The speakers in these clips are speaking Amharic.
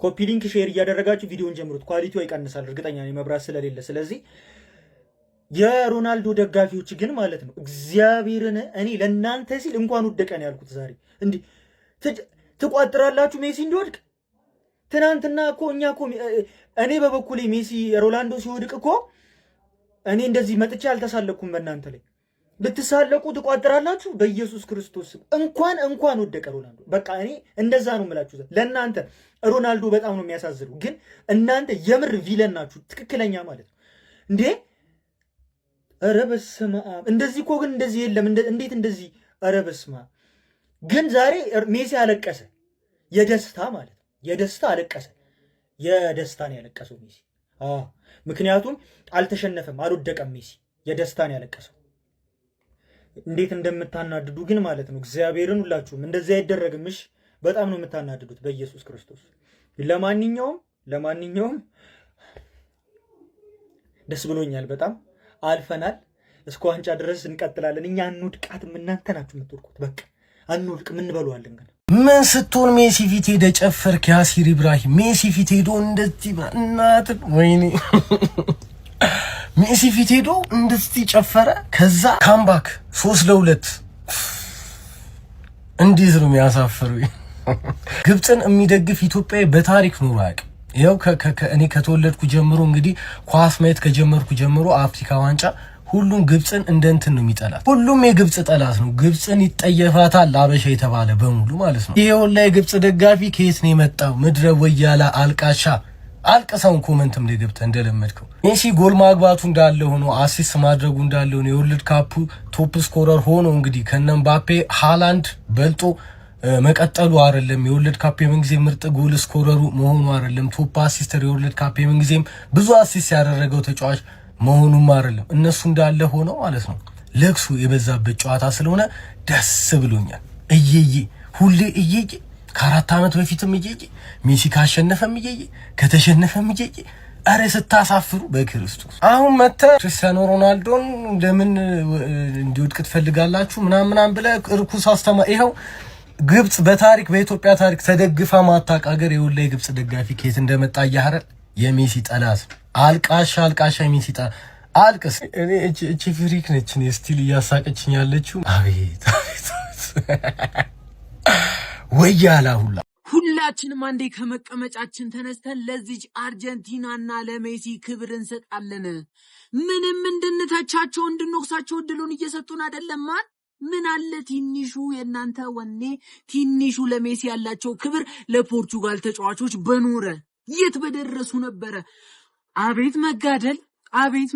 ኮፒ ሊንክ ሼር እያደረጋችሁ ቪዲዮን ጀምሩት። ኳሊቲው ይቀንሳል እርግጠኛ ነኝ መብራት ስለሌለ። ስለዚህ የሮናልዶ ደጋፊዎች ግን ማለት ነው እግዚአብሔርን እኔ ለእናንተ ሲል እንኳን ወደቀን ያልኩት ዛሬ እንዲህ ትቋጥራላችሁ ሜሲ እንዲወድቅ። ትናንትና እኮ እኛ እኮ እኔ በበኩሌ ሜሲ ሮናልዶ ሲወድቅ እኮ እኔ እንደዚህ መጥቼ አልተሳለኩም በእናንተ ላይ። ልትሳለቁ ትቋጥራላችሁ በኢየሱስ ክርስቶስ እንኳን ወደቀ ሮናልዶ። በቃ እኔ እንደዛ ነው የምላችሁ ለእናንተ። ሮናልዶ በጣም ነው የሚያሳዝነው፣ ግን እናንተ የምር ቪለን ናችሁ ትክክለኛ ማለት ነው እንዴ። ኧረ በስመ አብ! እንደዚህ እኮ ግን እንደዚህ የለም። እንዴት እንደዚህ? ኧረ በስመ አብ! ግን ዛሬ ሜሲ አለቀሰ፣ የደስታ ማለት ነው የደስታ አለቀሰ። የደስታ ነው ያለቀሰው ሜሲ። ምክንያቱም አልተሸነፈም፣ አልወደቀም ሜሲ። የደስታ ነው ያለቀሰው። እንዴት እንደምታናድዱ ግን ማለት ነው እግዚአብሔርን። ሁላችሁም እንደዚህ አይደረግም። እሺ በጣም ነው የምታናድዱት በኢየሱስ ክርስቶስ። ለማንኛውም ደስ ብሎኛል በጣም አልፈናል። እስከ ዋንጫ ድረስ እንቀጥላለን። እኛ አንውድቃትም፣ እናንተ ናችሁ የምትወድቁት። በቃ አንውድቅ፣ ምን እንበለዋለን ግን ምን ስትሆን ሜሲ ፊት ሄደ ጨፈርክ? ያሲር ኢብራሂም ሜሲ ፊት ሄዶ እንደዚህ እናት ወይኔ ሜሲ ፊት ሄዶ እንደዚህ ጨፈረ። ከዛ ካምባክ 3-2 እንዴት ነው የሚያሳፍሩ። ግብፅን የሚደግፍ ኢትዮጵያዊ በታሪክ ኑሮ አያውቅም። ይኸው እኔ ከተወለድኩ ጀምሮ እንግዲህ ኳስ ማየት ከጀመርኩ ጀምሮ አፍሪካ ዋንጫ ሁሉም ግብፅን እንደ እንትን ነው የሚጠላት። ሁሉም የግብፅ ጠላት ነው። ግብፅን ይጠየፋታል አበሻ የተባለ በሙሉ ማለት ነው። ይሄ ሁላ የግብፅ ደጋፊ ከየት ነው የመጣው? ምድረ ወያላ አልቃሻ። አልቀሰውን ኮመንትም ላይ ገብተህ እንደለመድከው ሜሲ ጎል ማግባቱ እንዳለ ሆኖ አሲስት ማድረጉ እንዳለ ሆኖ የወርልድ ካፑ ቶፕ ስኮረር ሆኖ እንግዲህ ከነምባፔ ሃላንድ በልጦ መቀጠሉ አይደለም። የወርልድ ካፕ የምንጊዜ ምርጥ ጎል ስኮረሩ መሆኑ አይደለም። ቶፕ አሲስተር የወርልድ ካፕ የምንጊዜም ብዙ አሲስት ያደረገው ተጫዋች መሆኑም አይደለም። እነሱ እንዳለ ሆኖ ማለት ነው ለቅሶ የበዛበት ጨዋታ ስለሆነ ደስ ብሎኛል። እየዬ ሁሌ እየዬ፣ ከ4 ዓመት በፊትም እየዬ፣ ሜሲ ካሸነፈም እየዬ፣ ከተሸነፈም እየዬ። አረ ስታሳፍሩ በክርስቶስ። አሁን መተ ክርስቲያኖ ሮናልዶን ለምን እንዲወድቅ ትፈልጋላችሁ ምናምን ብለህ እርኩስ አስተማ ይኸው ግብፅ በታሪክ በኢትዮጵያ ታሪክ ተደግፋ ማታቅ ሀገር የወላ የግብፅ ደጋፊ ከየት እንደመጣ ያህረ የሜሲ ጠላት አልቃሻ የሜሲ ጠላት አልቅስ። እኔ እቺ ፍሪክ ነች እኔ ስቲል እያሳቀችኝ ያለችው። አቤት ወያላ ሁላችንም አንዴ ከመቀመጫችን ተነስተን ለዚች አርጀንቲናና ለሜሲ ክብር እንሰጣለን። ምንም እንድንተቻቸው እንድንወቅሳቸው እድሉን እየሰጡን አይደለም። ምን አለ ትንሹ የእናንተ ወኔ፣ ትንሹ ለሜሲ ያላቸው ክብር ለፖርቹጋል ተጫዋቾች በኖረ የት በደረሱ ነበረ። አቤት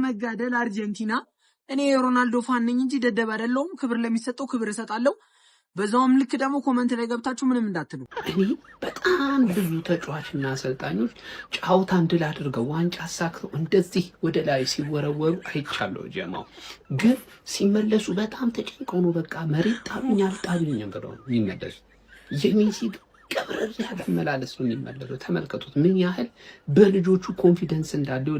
መጋደል አርጀንቲና። እኔ የሮናልዶ ፋን ነኝ እንጂ ደደብ አይደለሁም። ክብር ለሚሰጠው ክብር እሰጣለሁ። በዛውም ልክ ደግሞ ኮመንት ላይ ገብታችሁ ምንም እንዳትሉ። እኔ በጣም ብዙ ተጫዋችና አሰልጣኞች ጫውታን ድል አድርገው ዋንጫ አሳክተው እንደዚህ ወደ ላይ ሲወረወሩ አይቻለሁ። ጀማው ግን ሲመለሱ በጣም ተጨንቀው ነው በቃ መሬት ጣሉኝ አልጣሉኝ ብለው የሚመለሱ። የሜሲ ቀብረር ያለ መላለስ ነው የሚመለሰው። ተመልከቱት ምን ያህል በልጆቹ ኮንፊደንስ እንዳለው።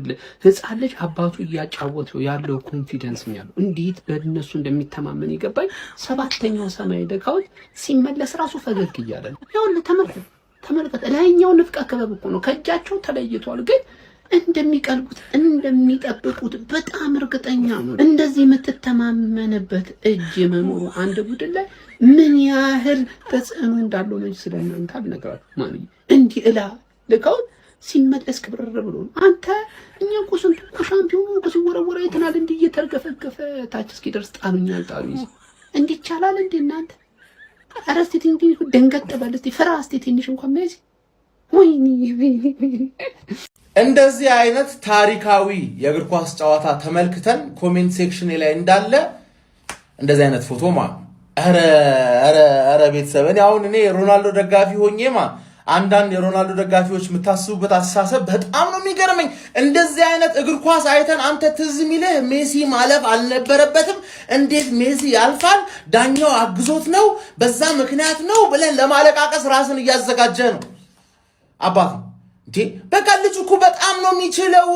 ህፃን ልጅ አባቱ እያጫወተው ያለው ኮንፊደንስ ያለው እንዴት በእነሱ እንደሚተማመን ይገባኝ። 7ኛው ሰማይ ደካውት ሲመለስ ራሱ ፈገግ እያለ ነው። ያው ተመልከት ላይኛው ንፍቀ ክበብ እኮ ነው ከእጃቸው ተለይቷል። ግን እንደሚቀልቡት እንደሚጠብቁት በጣም እርግጠኛ ነው። እንደዚህ የምትተማመንበት እጅ መኖሩ አንድ ቡድን ላይ ምን ያህል ተጽዕኖ እንዳለው ነው ስለናንተ አልነግራችሁ። ማን እንዲህ ልካው ሲመለስ ክብርር ብሎ አንተ እኛ እኮ ስንት እኮ ሻምፒዮኑ እኮ ሲወረወረ አይተናል። እንዲህ እየተርገፈገፈ ታች እስኪደርስ ጣሉኛል እንዲህ ይቻላል እንዴ እናንተ? ኧረ እስቲ ትንሽ ደንገጥ በል እስቲ ፍራ እስቲ ትንሽ እንኳን ሜሲ ወይኔ እንደዚህ አይነት ታሪካዊ የእግር ኳስ ጨዋታ ተመልክተን ኮሜንት ሴክሽን ላይ እንዳለ እንደዚህ አይነት ፎቶ ኧረ ቤተሰብ እኔ ሮናልዶ ደጋፊ ሆኜ አንዳንድ የሮናልዶ ደጋፊዎች የምታስቡበት አስተሳሰብ በጣም ነው የሚገርመኝ። እንደዚህ አይነት እግር ኳስ አይተን አንተ ትዝ የሚልህ ሜሲ ማለፍ አልነበረበትም፣ እንዴት ሜሲ ያልፋል፣ ዳኛው አግዞት ነው፣ በዛ ምክንያት ነው ብለን ለማለቃቀስ ራስን እያዘጋጀ ነው አባት እንዴ። በቃ ልጅ እኮ በጣም ነው የሚችለው።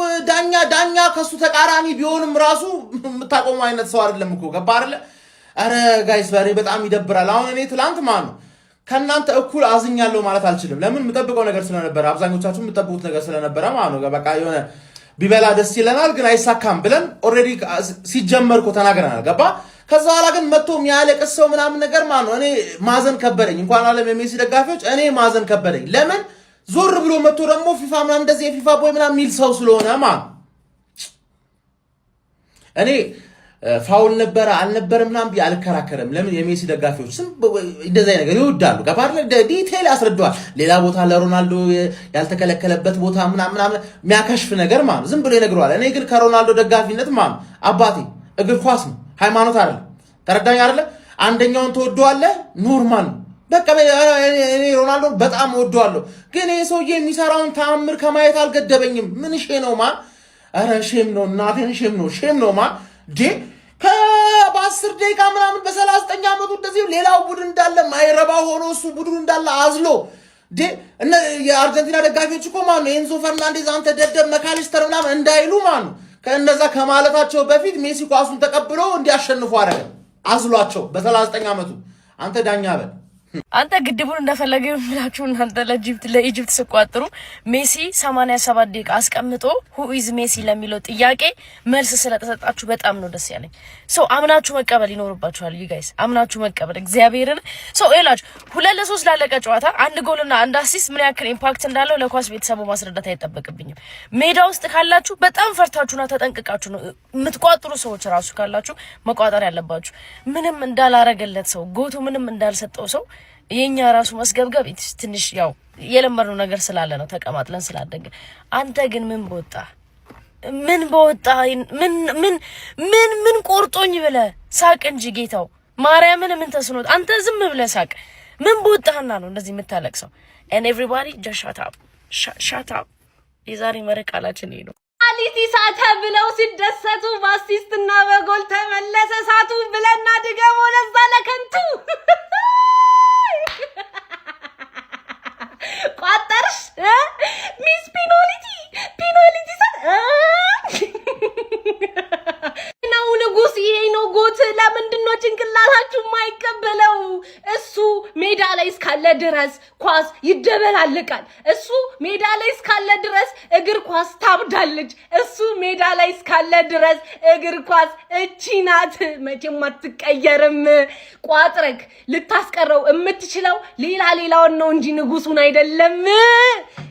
ዳኛ ከሱ ተቃራኒ ቢሆንም ራሱ የምታቆሙ አይነት ሰው አይደለም እኮ ገባ አይደለ? አረ ጋይስ በጣም ይደብራል። አሁን እኔ ትላንት ከናንተ እኩል አዝኛለሁ ማለት አልችልም። ለምን የምጠብቀው ነገር ስለነበረ አብዛኞቻችሁ የምትጠብቁት ነገር ስለነበረ ማለት ነው። በቃ የሆነ ቢበላ ደስ ይለናል ግን አይሳካም ብለን ኦልሬዲ ሲጀመር እኮ ተናግረናል። ገባ? ከዛ በኋላ ግን መጥቶ የሚያለቅስ ሰው ምናምን ነገር ማለት ነው እኔ ማዘን ከበደኝ። እንኳን አለም የሜሲ ደጋፊዎች እኔ ማዘን ከበደኝ። ለምን ዞር ብሎ መጥቶ ደግሞ ፊፋ ምናምን እንደዚህ የፊፋ ቦይ ምናምን የሚል ሰው ስለሆነ ማለት እኔ ፋውል ነበረ አልነበረ ምናምን ብዬ አልከራከርም። ለምን የሜሲ ደጋፊዎች እንደዚህ ነገር ይወዳሉ። ገባርለ ዲቴል ያስረዳዋል። ሌላ ቦታ ለሮናልዶ ያልተከለከለበት ቦታ ምናምን የሚያከሽፍ ነገር ማለት ዝም ብሎ ይነግረዋል። እኔ ግን ከሮናልዶ ደጋፊነት ማለት አባቴ እግር ኳስ ነው ሃይማኖት አይደለም። ተረዳኝ አይደለ? አንደኛውን ተወደዋለህ ኖርማል ነው። በቃ እኔ ሮናልዶ በጣም ወደዋለሁ። ግን ይሄ ሰውዬ የሚሰራውን ተአምር ከማየት አልገደበኝም። ምን ሼ ነው ማን? አረ ሼም ነው እናቴን ሼም ነው ማን ዴ በ10 ደቂቃ ምናምን በ39 ዓመቱ እንደዚህ ሌላው ቡድን እንዳለ ማይረባ ሆኖ እሱ ቡድኑ እንዳለ አዝሎ እነ የአርጀንቲና ደጋፊዎች እኮ ማን ነው ኤንዞ ፈርናንዴዝ አንተ ደደብ መካሊስተር ምናምን እንዳይሉ ማን ነው ከእነዛ ከማለታቸው በፊት ሜሲ ኳሱን ተቀብሎ እንዲያሸንፉ አረገ አዝሏቸው በ39 ዓመቱ። አንተ ዳኛ በል አንተ ግድቡን እንደፈለገ ይምላችሁ እናንተ ለኢጅፕት ስቋጥሩ ሜሲ 87 ደቂቃ አስቀምጦ who is ሜሲ ለሚለው ጥያቄ መልስ ስለተሰጣችሁ በጣም ነው ደስ ያለኝ። ሶ አምናችሁ መቀበል ይኖርባችኋል። you guys አምናችሁ መቀበል እግዚአብሔርን ሶ እላችሁ 2-3 ላለቀ ጨዋታ አንድ ጎልና አንድ አሲስት ምን ያክል ኢምፓክት እንዳለው ለኳስ ቤተሰቡ ማስረዳት አይጠበቅብኝም። ሜዳ ውስጥ ካላችሁ በጣም ፈርታችሁና ተጠንቅቃችሁ ነው የምትቋጥሩ ሰዎች ራሱ ካላችሁ መቋጠር ያለባችሁ። ምንም እንዳላረገለት ሰው ጎቱ ምንም እንዳልሰጠው ሰው የኛ ራሱ መስገብገብ ትንሽ ያው የለመድነው ነገር ስላለ ነው ተቀማጥለን ስላደገ። አንተ ግን ምን በወጣ ምን ቆርጦኝ ብለ ሳቅ እንጂ ጌታው ማርያምን ምን ተስኖት አንተ ዝም ብለ ሳቅ። ምን በወጣና ነው እንደዚህ የምታለቅሰው? and everybody just shut up የዛሬ መረቃላችን ይሄ ነው። አሊቲ ሳተ ብለው ሲደሰቱ በአሲስትና በጎል ተመለሰ ሳቱ ብለና ድገሞ ለዛ ለከንቱ ቋጠርሽ ሚስ ፔናልቲ ነው ንጉስ። ይሄ ነው ጎት። ለምንድነው ጭንቅላታችሁ የማይቀበለው? እሱ ሜዳ ላይ እስካለ ድረስ ኳስ ይደበላልቃል። እሱ ሜዳ ላይ እስካለ ድረስ እግር ኳስ ታብዳለች። እሱ ሜዳ ላይ እስካለ ድረስ እግር ኳስ እቺ ናት፣ መቼም አትቀየርም። ቋጥረክ ልታስቀረው የምትችለው ሌላውን ነው እንጂ ንጉሱን አይደለም።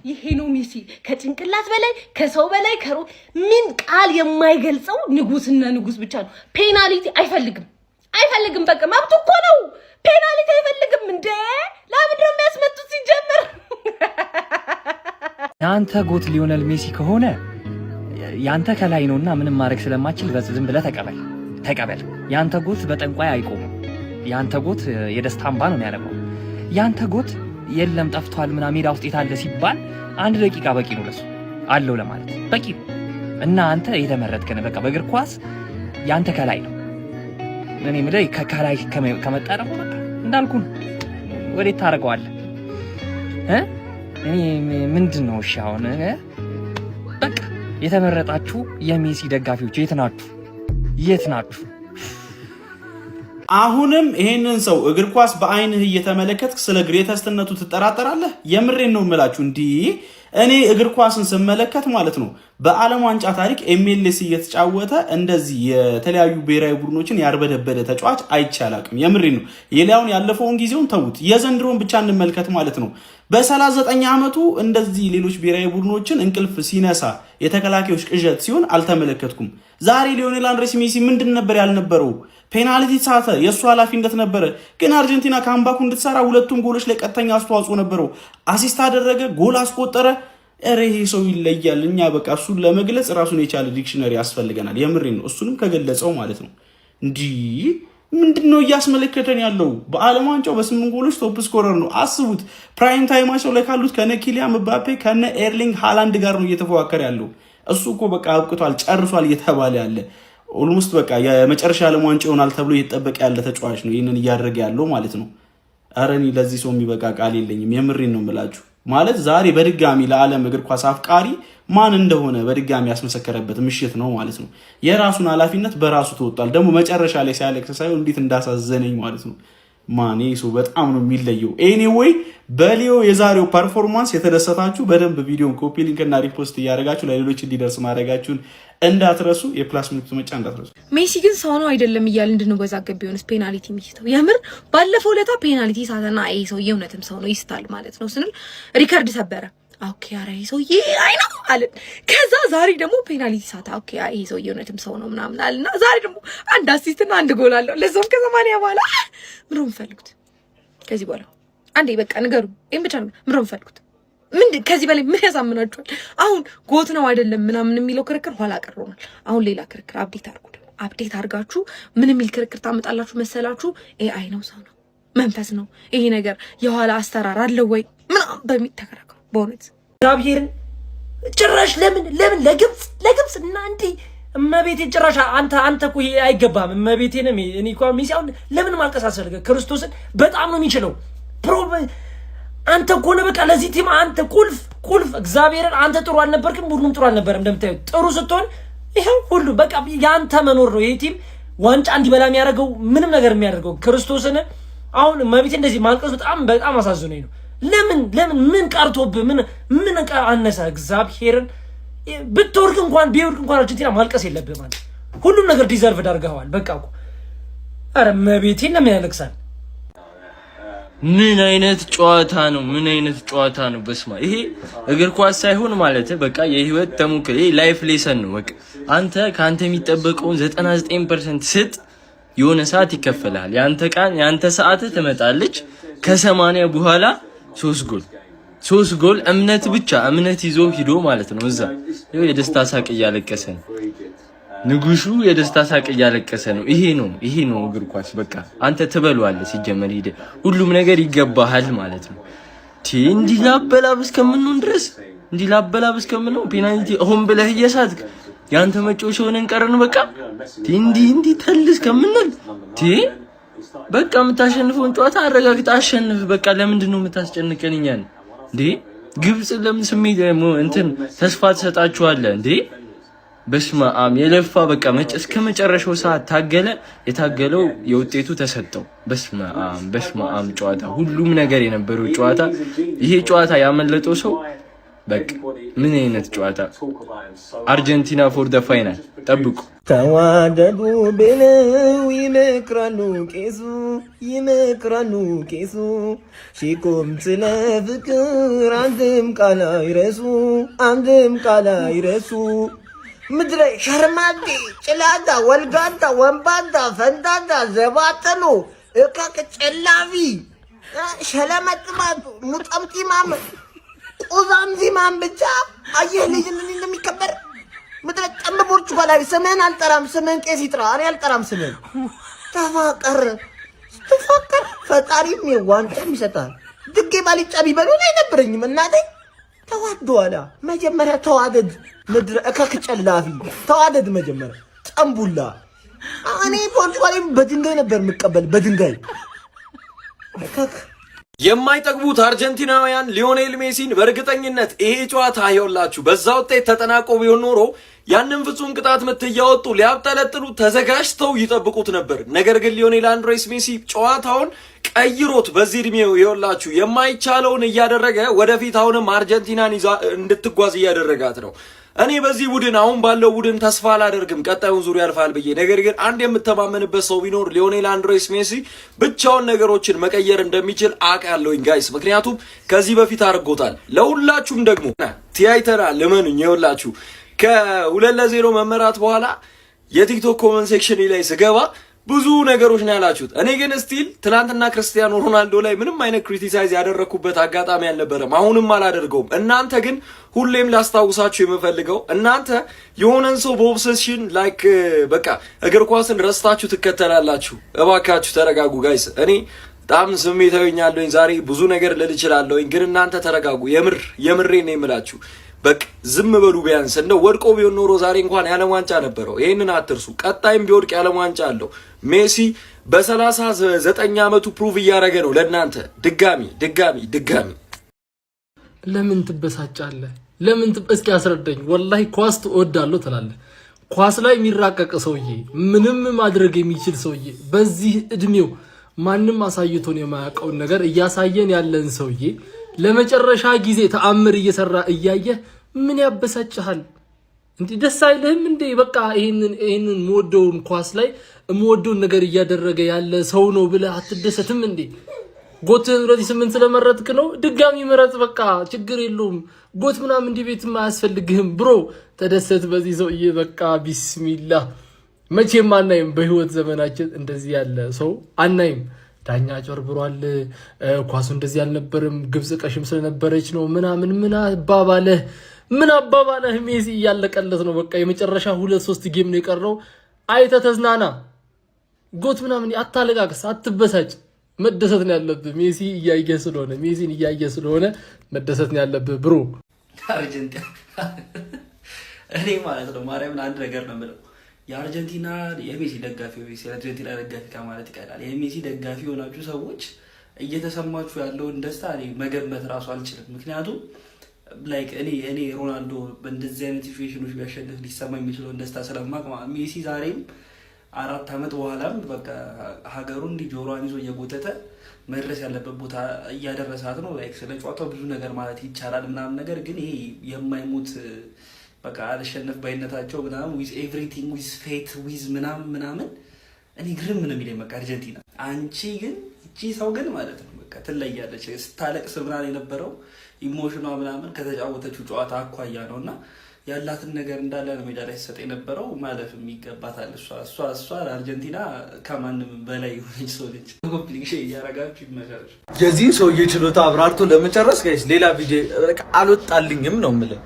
ይሄ ነው ሜሲ። ከጭንቅላት በላይ ከሰው በላይ ምን ቃል የማይገልጸው ንጉስና ንጉስ ብቻ ነው። ፔናልቲ አይፈልግም። በቃ መብቱ እኮ ነው። ፔናልቲ አይፈልግም እንዴ? ለምን ነው የሚያስመጡት? ሲጀምር ያንተ ጎት ሊዮኔል ሜሲ ከሆነ ያንተ ከላይ ነውና ምንም ማድረግ ስለማችል ዝም ብለህ ተቀበል። ያንተ ጎት በጠንቋይ አይቆምም። ያንተ ጎት የደስታ እንባ ነው የሚያነባው። ያንተ ጎት የለም ጠፍቷል ምናምን ሜዳ ውስጥ የታለ ሲባል 1 ደቂቃ በቂ ነው ለሱ አለው ለማለት በቂ ነው። እና አንተ የተመረጥከነ በቃ በእግር ኳስ ያንተ ከላይ ነው። እኔ ምላይ ከከላይ ከመጣ ደግሞ በቃ እንዳልኩ ወዴት ታረጋዋለህ? እኔ ምንድነው እሺ አሁን በቃ የተመረጣችሁ የሜሲ ደጋፊዎች የት ናችሁ? አሁንም ይሄንን ሰው እግር ኳስ በአይንህ እየተመለከትክ ስለ ግሬተስትነቱ ትጠራጠራለህ? የምሬን ነው የምላችሁ። እንዲህ እኔ እግር ኳስን ስመለከት ማለት ነው በዓለም ዋንጫ ታሪክ ኤምኤልኤስ እየተጫወተ እንደዚህ የተለያዩ ብሔራዊ ቡድኖችን ያርበደበደ ተጫዋች አይቻላቅም። የምሬን ነው። የሌላውን ያለፈውን ጊዜውን ተውት፣ የዘንድሮን ብቻ እንመልከት ማለት ነው። በ39 ዓመቱ እንደዚህ ሌሎች ብሔራዊ ቡድኖችን እንቅልፍ ሲነሳ የተከላካዮች ቅዠት ሲሆን አልተመለከትኩም። ዛሬ ሊዮኔል አንድሬስ ሜሲ ምንድን ነበር ያልነበረው? ፔናልቲ ሳተ፣ የእሱ ኃላፊነት ነበረ። ግን አርጀንቲና ካምባኩ እንድትሰራ 2ቱም ጎሎች ላይ ቀጥተኛ አስተዋጽኦ ነበረው። አሲስት አደረገ፣ ጎል አስቆጠረ። ይሄ ሰው ይለያል። እኛ በቃ እሱን ለመግለጽ ራሱን የቻለ ዲክሽነሪ ያስፈልገናል። የምሬን ነው። እሱንም ከገለጸው ማለት ነው። እንዲህ ምንድነው እያስመለከተን ያለው? በዓለም ዋንጫው በ8 ጎሎች ቶፕ ስኮረር ነው። አስቡት። ፕራይም ታይማቸው ላይ ካሉት ከነ ኪሊያን ምባፔ ከነ ኤርሊንግ ሃላንድ ጋር ነው እየተፎካከረ ያለው። እሱ እኮ በቃ አብቅቷል ጨርሷል እየተባለ ያለ ኦልሞስት በቃ የመጨረሻ ዓለም ዋንጫ ይሆናል ተብሎ እየተጠበቀ ያለ ተጫዋች ነው ይሄንን እያደረገ ያለው ማለት ነው። ኧረ እኔ ለዚህ ሰው የሚበቃ ቃል የለኝም። የምሬን ነው የምላችሁ። ማለት ዛሬ በድጋሚ ለዓለም እግር ኳስ አፍቃሪ ማን እንደሆነ በድጋሚ ያስመሰከረበት ምሽት ነው ማለት ነው። የራሱን ኃላፊነት በራሱ ተወጣል። ደግሞ መጨረሻ ላይ ሲያለቅስ ሳይሆን እንዴት እንዳሳዘነኝ ማለት ነው። ማን ይሱ በጣም ነው የሚለየው። ኤኒዌይ በሊዮ የዛሬው ፐርፎርማንስ የተደሰታችሁ በደንብ ቪዲዮን ኮፒ ሊንክ እና ሪፖስት እያደረጋችሁ ለሌሎች እንዲደርስ ማድረጋችሁን እንዳትረሱ፣ የፕላስ ምልክቱ መጫ እንዳትረሱ። ሜሲ ግን ሰው ነው አይደለም እያል እንድንወዛገብ ቢሆንስ ፔናልቲ የሚስተው የምር ባለፈው ለታ ፔናልቲ ሳተና ይሄ ሰው የእውነትም ሰው ነው ይስታል ማለት ነው ስንል ሪከርድ ሰበረ። ኦኬ አረ ይሄ ሰው አይ ነው አለ። ከዛ ዛሬ ደግሞ ፔናልቲ ሳታ። ኦኬ ይሄ ሰው የእውነትም ሰው ነው ምናምን አለና ዛሬ ደግሞ አንድ አሲስት እና አንድ ጎል አለው። ለዛም ከ80 በኋላ ምን ነው የምፈልጉት? ከዚህ በኋላ አንዴ በቃ ንገሩ። ይሄን ብቻ ነው ምን ነው የምፈልጉት? ምን ከዚህ በላይ ምን ያሳምናችኋል? አሁን ጎት ነው አይደለም ምናምን የሚለው ክርክር ኋላ ቀርሮናል። አሁን ሌላ ክርክር አፕዴት አድርጉ። ደግሞ አፕዴት አድርጋችሁ ምን የሚል ክርክር ታመጣላችሁ መሰላችሁ? ኤአይ ነው ሰው ነው መንፈስ ነው ይሄ ነገር የኋላ አስተራር አለው ወይ ምናምን በሚተከራከሩ በእውነት እግዚአብሔርን ጭራሽ ለምን ለግብጽ እና እንዴ እመቤቴን ጭራሽ አንተ እኮ አይገባም። እመቤቴን እኔ እንኳን ሚሲያውን ለምን ማልቀስ አስፈልገ? ክርስቶስን በጣም ነው የሚችለው። አንተ እኮ ነው በቃ ለዚህ ቲም አንተ ቁልፍ እግዚአብሔርን አንተ ጥሩ አልነበርክም፣ ቡድኑም ጥሩ አልነበረም። እንደምታዩት ጥሩ ስትሆን ይሄው ሁሉ በቃ ያንተ መኖር ነው ይሄ ቲም ዋንጫ እንዲበላ የሚያደርገው ምንም ነገር የሚያደርገው ክርስቶስን። አሁን እመቤቴ እንደዚህ ማልቀስ በጣም አሳዝኖኝ ነው። ለምን ምን ቀርቶብህ ምን አነሳ? እግዚአብሔርን ብትወርቅ እንኳን ቢወርቅ እንኳን አርጀንቲና ማልቀስ የለብህ ማለት ሁሉም ነገር ዲዘርቭ አድርገዋል። በቃ እኮ አረ እመቤቴን ለምን ያለቅሳል? ምን አይነት ጨዋታ ነው? ምን አይነት ጨዋታ ነው? በስማ ይሄ እግር ኳስ ሳይሆን ማለት በቃ የህይወት ተሞክሮ ይሄ ላይፍ ሌሰን ነው። በቃ አንተ ካንተ የሚጠበቀውን 99% ስጥ፣ የሆነ ሰዓት ይከፈላል። ያንተ ሰዓት ትመጣለች። ከ80 በኋላ 3 ጎል እምነት ይዞ ሂዶ ማለት ነው። እዛ ይሄ የደስታ ሳቅ እያለቀሰ ነው። ንጉሱ የደስታ ሳቅ እያለቀሰ ነው። ይሄ ነው እግር ኳስ። በቃ አንተ ትበሏለህ። ሲጀመር ሄደ ሁሉም ነገር ይገባሃል ማለት ነው። እንዲህ ላበላብ እስከምንሆን ፔናልቲ ሆን ብለህ እየሳትክ ያንተ መጮሽ ሆነን ቀረን። በቃ እንዲህ ተልስ ከምንል በቃ የምታሸንፈውን ጨዋታ አረጋግጥ አሸንፍ። በቃ ለምንድን ነው የምታስጨንቀን እኛን እንዴ? ግብጽ ለምን ስሜት እንትን ተስፋ ትሰጣችኋለህ እንዴ? በስመ አብ የለፋ በቃ እስከ መጨረሻው ሰዓት ታገለ። የታገለው የውጤቱ ተሰጠው። በስመ አብ ጨዋታ ሁሉም ነገር የነበረው ጨዋታ። ይሄ ጨዋታ ያመለጠው ሰው በቃ ምን አይነት ጨዋታ! አርጀንቲና ፎር ዘ ፋይናል ጠብቁ። ተዋደዱ ብለው ይመክራሉ ቄሱ ሺኩም ስለ ፍቅር አንድም ቃል አይረሱ ምድረ ሸርማዴ ጭላዳ ወልጋዳ ወንባዳ ፈንዳዳ ዘባጠሎ እካክ ጨላቪ ሸለመጥማቱ ሙጠምጢማም ቁዛም ዚማም ብቻ አየህ ልጅ ምን እንደሚከበር ምድረ ጠምብ ፖርቹጋላዊ ስምህን አልጠራም። ስምህን ቄስ ይጥራ። እኔ አልጠራም ስምህን። ተፋቀር ፈጣሪም ዋንጫም ይሰጣል። ድጌ ባልጫ ቢበሉ አይነበረኝም እናቴ። ተዋደዋላ መጀመሪያ ተዋደድ። ምድረ እከክ ጨላፊ ተዋደድ መጀመሪያ። ጠምቡላ እኔ ፖርቹጋላዊ በድንጋይ ነበር የምቀበል በድንጋይ እከክ የማይጠግቡት አርጀንቲናውያን ሊዮኔል ሜሲን በእርግጠኝነት ይሄ ጨዋታ ይኸውላችሁ በዛ ውጤት ተጠናቆ ቢሆን ኖሮ ያንን ፍጹም ቅጣት ምት እያወጡ ሊያብጠለጥሉ ተዘጋጅተው ይጠብቁት ነበር። ነገር ግን ሊዮኔል አንድሬስ ሜሲ ጨዋታውን ቀይሮት በዚህ እድሜው ይኸውላችሁ የማይቻለውን እያደረገ ወደፊት አሁንም አርጀንቲናን እንድትጓዝ እያደረጋት ነው። እኔ በዚህ ቡድን አሁን ባለው ቡድን ተስፋ አላደርግም ቀጣዩን ዙር ያልፋል ብዬ። ነገር ግን አንድ የምተማመንበት ሰው ቢኖር ሊዮኔል አንድሬስ ሜሲ ብቻውን ነገሮችን መቀየር እንደሚችል አውቃለሁኝ ጋይስ። ምክንያቱም ከዚህ በፊት አድርጎታል። ለሁላችሁም ደግሞ ቲያይተናል ለመኑኝ። ይኸውላችሁ ከ2-0 መመራት በኋላ የቲክቶክ ኮመንት ሴክሽን ላይ ስገባ ብዙ ነገሮች ነው ያላችሁት። እኔ ግን ስቲል ትናንትና ክርስቲያኖ ሮናልዶ ላይ ምንም አይነት ክሪቲሳይዝ ያደረኩበት አጋጣሚ አልነበረም። አሁንም አላደርገውም። እናንተ ግን ሁሌም ላስታውሳችሁ የምፈልገው እናንተ የሆነን ሰው በኦብሰሽን ላይክ በቃ እግር ኳስን ረስታችሁ ትከተላላችሁ። እባካችሁ ተረጋጉ ጋይስ። እኔ በጣም ስሜታዊኛለሁኝ ዛሬ ብዙ ነገር ልል እችላለሁኝ፣ ግን እናንተ ተረጋጉ። የምሬን ነው የምላችሁ። በቃ ዝም በሉ። ቢያንስ እንደው ወድቆ ቢሆን ኖሮ ዛሬ እንኳን የዓለም ዋንጫ ነበረው። ይሄንን አትርሱ። ቀጣይም ቢወድቅ የዓለም ዋንጫ አለው። ሜሲ በ39 ዓመቱ ፕሩቭ እያደረገ ነው ለእናንተ ድጋሚ። ለምን ትበሳጫለህ? እስኪ አስረዳኝ። ወላሂ ኳስ ትወዳለሁ ትላለህ። ኳስ ላይ የሚራቀቅ ሰውዬ፣ ምንም ማድረግ የሚችል ሰውዬ በዚህ እድሜው ማንም አሳይቶን የማያውቀውን ነገር እያሳየን ያለን ሰውዬ ለመጨረሻ ጊዜ ተአምር እየሰራ እያየ ምን ያበሳጭሃል እንዴ? ደስ አይልህም እንዴ? በቃ ይሄንን ሞደውን ኳስ ላይ ሞደውን ነገር እያደረገ ያለ ሰው ነው ብለህ አትደሰትም እንዴ? ጎትን 28 ስለመረጥክ ነው ድጋሚ መረጥ። በቃ ችግር የለውም። ጎት ምናምን እንዲህ ቤትም አያስፈልግህም ብሮ። ተደሰት በዚህ ሰውዬ በቃ ቢስሚላህ። መቼም አናይም በህይወት ዘመናችን እንደዚህ ያለ ሰው አናይም። ዳኛ ጨርብሯል፣ ኳሱ እንደዚህ አልነበረም፣ ግብጽ ቀሽም ስለነበረች ነው ምናምን ምን አባባለህ ሜሲ እያለቀለት ነው። በቃ የመጨረሻ 2-3 ጌም ነው የቀረው። አይተ ተዝናና። ጎት ምናምን አታለቃቅስ፣ አትበሳጭ። መደሰት ነው ያለብህ። ሜሲን እያየ ስለሆነ መደሰት ነው ያለብህ ብሮ። አርጀንቲና እኔ ማለት ነው ማርያምን አንድ ነገር ነው የምለው የአርጀንቲና የሜሲ ደጋፊ ወይ የአርጀንቲና ደጋፊ ከማለት ይቀላል። የሜሲ ደጋፊ ሆናችሁ ሰዎች እየተሰማችሁ ያለውን ደስታ እኔ መገመት ራሱ አልችልም። ምክንያቱም ላይክ እኔ ሮናልዶ በእንደዚህ አይነት ሲቹዌሽኖች ቢያሸንፍ ሊሰማ የሚችለውን ደስታ ስለማቅ ሜሲ ዛሬም 4 ዓመት በኋላም በቃ ሀገሩን እንዲህ ጆሮዋን ይዞ እየጎተተ መድረስ ያለበት ቦታ እያደረሳት ነው። ላይክ ስለ ጨዋታው ብዙ ነገር ማለት ይቻላል ምናምን፣ ነገር ግን ይሄ የማይሞት በቃ አልሸነፍ ባይነታቸው ምናምን ዊዝ ኤቭሪቲንግ ዊዝ ፌት ዊዝ ምናምን እኔ ግርም ምን የሚለኝ በቃ አርጀንቲና። አንቺ ግን እቺ ሰው ግን ማለት ነው በቃ ትለያለች። ስታለቅስ ምናምን የነበረው ኢሞሽኗ ምናምን ከተጫወተችው ጨዋታ አኳያ ነውና ያላትን ነገር እንዳለ ነው ሜዳ ላይ ሲሰጥ የነበረው። ማለፍ የሚገባታል እሷ አርጀንቲና ከማንም በላይ የሆነች ሰው ነች። ኮምፕሊኬሽን እያረጋችሁ ይመሻል። የዚህ ሰውዬ ችሎታ አብራርቶ ለመጨረስ ጋይስ ሌላ ቪዲዮ አልወጣልኝም ነው የምልህ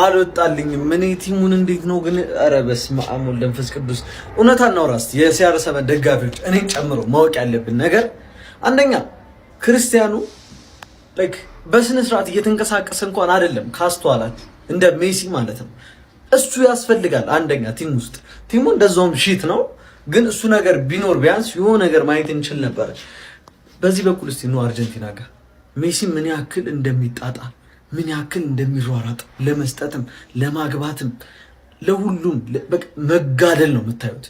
አልወጣልኝም። ምን ቲሙን እንዴት ነው ግን? ኧረ በስመ አብ ወወልድ ወመንፈስ ቅዱስ። እውነት አናውራ እስኪ የሲያር7 ደጋፊዎች እኔን ጨምሮ ማወቅ ያለብን ነገር አንደኛ ክርስቲያኑ ላይክ በስነ ስርዓት እየተንቀሳቀሰ እንኳን አይደለም ካስተዋላችሁ እንደ ሜሲ ማለት ነው። እሱ ያስፈልጋል አንደኛ ቲም ውስጥ። ቲሙ እንደዛውም ሺት ነው ግን እሱ ነገር ቢኖር ቢያንስ የሆነ ነገር ማየት እንችል ነበር። በዚህ በኩል እስቲ ነው አርጀንቲና ጋር ሜሲ ምን ያክል እንደሚጣጣል ምን ያክል እንደሚሯሯጥ ለመስጠትም ለማግባትም ለሁሉም በቃ መጋደል ነው የምታዩት።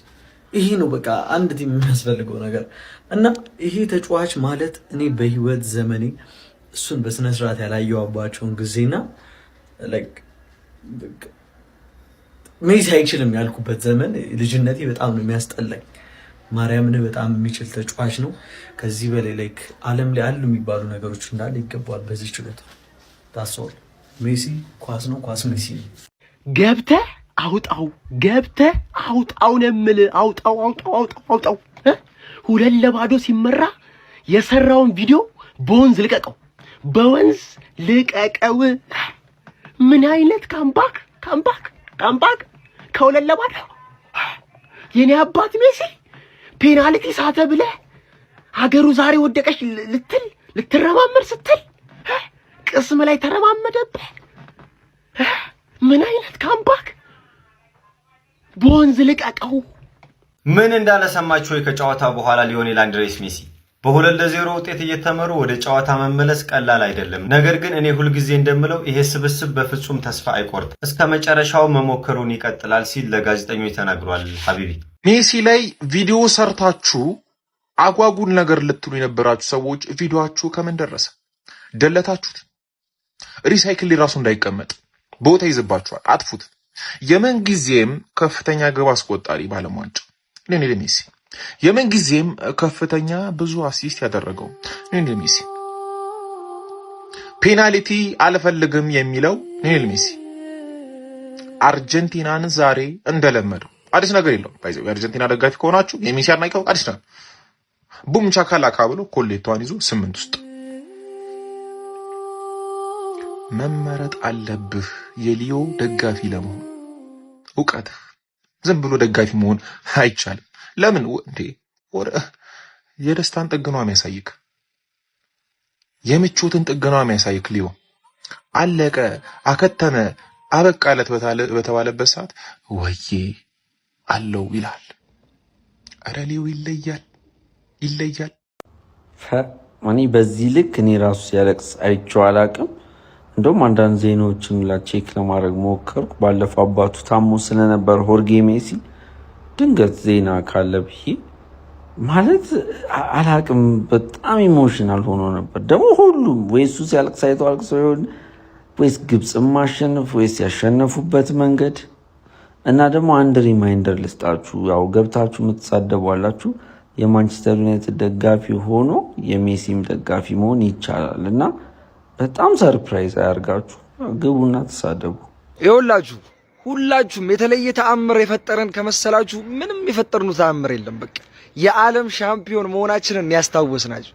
ይሄ ነው በቃ አንድ ቲም የሚያስፈልገው ነገር እና ይሄ ተጫዋች ማለት እኔ በህይወት ዘመኔ እሱን በስነ ስርዓት ያላየዋባቸውን ጊዜና ላይክ ሜሲ አይችልም ያልኩበት ዘመን ልጅነቴ በጣም ነው የሚያስጠላኝ። ማርያምን በጣም የሚችል ተጫዋች ነው። ከዚህ በላይ ላይክ ዓለም ላይ አሉ የሚባሉ ነገሮች እንዳለ ይገባዋል በዚህ ችሎታ። ታሶል ሜሲ ኳስ ነው፣ ኳስ ሜሲ ነው። ገብተህ አውጣው ነው የምልህ። አውጣው 2-0 ሲመራ የሰራውን ቪዲዮ በወንዝ ልቀቀው። ምን አይነት ካምባክ 2-0 የኔ አባት ሜሲ ፔናልቲ ሳተ ብለህ ሀገሩ ዛሬ ወደቀች ልትረማመድ ስትል ቅስም ላይ ተረማመደብህ። ምን አይነት ካምባክ! በወንዝ ልቀቀው። ምን እንዳለ ሰማችሁ ወይ? ከጨዋታ በኋላ ሊዮኔል አንድሬስ ሜሲ በ2-0 ውጤት እየተመሩ ወደ ጨዋታ መመለስ ቀላል አይደለም። ነገር ግን እኔ ሁልጊዜ እንደምለው ይሄ ስብስብ በፍጹም ተስፋ አይቆርጥ፣ እስከ መጨረሻው መሞከሩን ይቀጥላል ሲል ለጋዜጠኞች ተናግሯል። ሀቢቢ ሜሲ ላይ ቪዲዮ ሰርታችሁ አጓጉል ነገር ልትሉ የነበራችሁ ሰዎች ቪዲዮአችሁ ከምን ደረሰ? ደለታችሁት? ሪሳይክል ራሱ እንዳይቀመጥ ቦታ ይዝባችኋል። አጥፉት። የምን ጊዜም ከፍተኛ ግብ አስቆጣሪ ባለም ዋንጫ ሊዮኔል ሜሲ፣ የምን ጊዜም ከፍተኛ ብዙ አሲስት ያደረገው ሊዮኔል ሜሲ፣ ፔናልቲ አልፈልግም የሚለው ሊዮኔል ሜሲ አርጀንቲናን ዛሬ እንደለመደው አዲስ ነገር የለውም። ባይዘው የአርጀንቲና ደጋፊ ከሆናችሁ የሜሲ አድናቂ አዲስ ነገር ቡም ቻካላካ ብሎ ኮሌቷን ይዞ 8 ውስጥ መመረጥ አለብህ። የሊዮ ደጋፊ ለመሆን እውቀትህ ዝም ብሎ ደጋፊ መሆን አይቻልም። ለምን እንዴ? የደስታን ጥግ ነው የሚያሳይክ፣ የምቾትን ጥግ ነው የሚያሳይክ። ሊዮ አለቀ፣ አከተመ፣ አበቃለት በተባለበት ሰዓት ወዬ አለው ይላል። አረ ሊዮ ይለያል። እኔ በዚህ ልክ እኔ ራሱ ሲያለቅስ አይቼው አላቅም። እንደውም አንዳንድ ዜናዎችን ላ ቼክ ለማድረግ ሞከርኩ። ባለፈው አባቱ ታሞ ስለነበር ሆርጌ ሜሲ ድንገት ዜና ካለ ብዬ ማለት አላቅም በጣም ኢሞሽናል ሆኖ ነበር። ደግሞ ሁሉም ወይ እሱ ሲያለቅስ አይተው አልቅሰው ይሆን ወይስ ግብጽ ማሸነፍ ወይስ ያሸነፉበት መንገድ እና ደግሞ አንድ ሪማይንደር ልስጣችሁ። ያው ገብታችሁ የምትሳደቡ አላችሁ። የማንቸስተር ዩናይትድ ደጋፊ ሆኖ የሜሲም ደጋፊ መሆን ይቻላል እና በጣም ሰርፕራይዝ አያርጋችሁ። ግቡና ተሳደቡ። ይኸውላችሁ ሁላችሁም የተለየ ተአምር የፈጠረን ከመሰላችሁ ምንም የፈጠርነው ተአምር የለም። በቃ የዓለም ሻምፒዮን መሆናችንን ያስታወስናችሁ።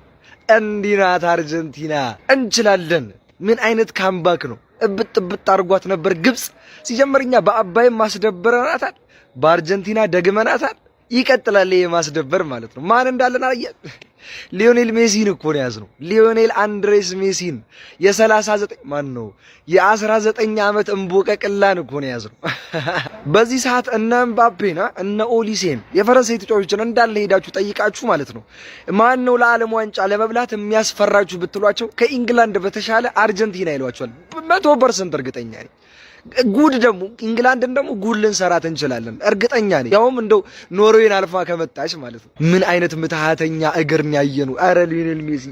እንዲህ ናት አርጀንቲና፣ እንችላለን። ምን አይነት ካምባክ ነው! እብጥ እብጥ አድርጓት ነበር ግብጽ። ሲጀምርኛ በአባይም ማስደበረናታል፣ በአርጀንቲና ደግመናታል። ይቀጥላል የማስደበር ማለት ነው። ማን እንዳለን አየ። ሊዮኔል ሜሲን እኮ ነው ያዝነው። ሊዮኔል አንድሬስ ሜሲን የ39 ማን ነው የ19 ዓመት እንቦቀቅላን እኮ ነው ያዝነው። በዚህ ሰዓት እነ ኤምባፔና እነ ኦሊሴን የፈረንሳይ ተጫዋቾችን እንዳለ ሄዳችሁ ጠይቃችሁ ማለት ነው ማን ነው ለዓለም ዋንጫ ለመብላት የሚያስፈራችሁ ብትሏቸው ከኢንግላንድ በተሻለ አርጀንቲና ይሏቸዋል። 100% እርግጠኛ ነኝ። ጉድ ደግሞ ኢንግላንድን ደግሞ ጉድ ልንሰራት እንችላለን እርግጠኛ ነኝ። ያውም እንደው ኖርዌይን አልፋ ከመጣች ማለት ነው። ምን አይነት ምትሃተኛ እግርን ያየነው! አረ ሊዮኔል ሜሲ